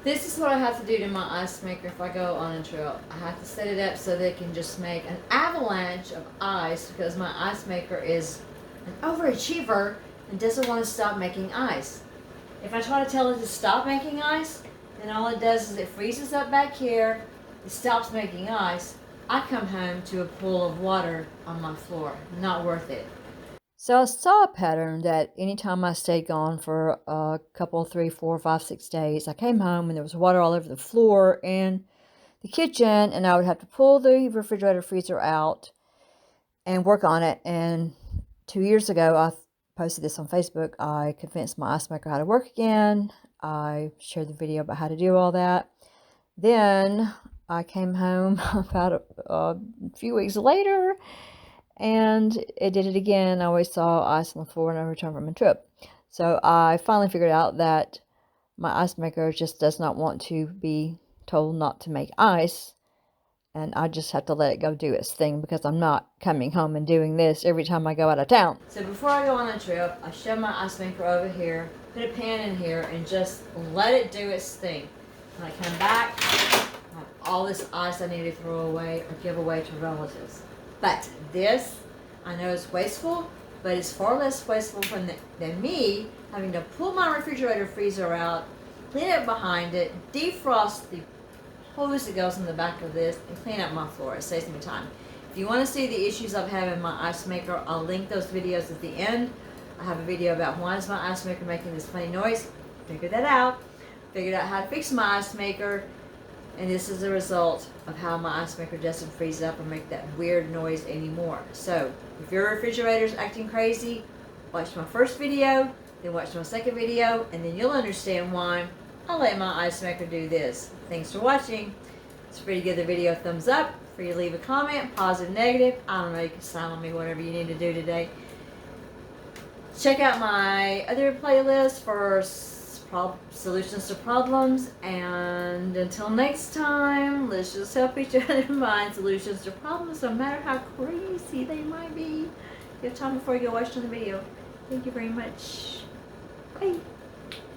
This is what I have to do to my ice maker if I go on a trip. I have to set it up so that it can just make an avalanche of ice because my ice maker is an overachiever and doesn't want to stop making ice. If I try to tell it to stop making ice, then all it does is it freezes up back here, it stops making ice. I come home to a pool of water on my floor. Not worth it. So I saw a pattern that anytime I stayed gone for a couple, 3, 4, 5, 6 days, I came home and there was water all over the floor and the kitchen, and I would have to pull the refrigerator freezer out and work on it. And 2 years ago, I posted this on Facebook. I convinced my ice maker how to work again. I shared the video about how to do all that. Then I came home about a few weeks later, and it did it again. I always saw ice on the floor when I returned from a trip. So I finally figured out that my ice maker just does not want to be told not to make ice. And I just have to let it go do its thing because I'm not coming home and doing this every time I go out of town. So before I go on a trip, I shove my ice maker over here, put a pan in here, and just let it do its thing. When I come back, I have all this ice I need to throw away or give away to relatives. But this, I know is wasteful, but it's far less wasteful than me having to pull my refrigerator freezer out, clean up behind it, defrost the hose that goes in the back of this, and clean up my floor. It saves me time. If you want to see the issues I've had in my ice maker, I'll link those videos at the end. I have a video about why is my ice maker making this funny noise. Figured that out. Figured out how to fix my ice maker. And this is the result of how my ice maker doesn't freeze up or make that weird noise anymore. So, if your refrigerator's acting crazy, watch my first video, then watch my second video, and then you'll understand why I let my ice maker do this. Thanks for watching. It's free to give the video a thumbs up, free to leave a comment, positive, negative. I don't know, you can silence me, whatever you need to do today. Check out my other playlist for solutions to problems, and until next time, let's just help each other find solutions to problems, no matter how crazy they might be. You have time before you go watch another video. Thank you very much. Bye.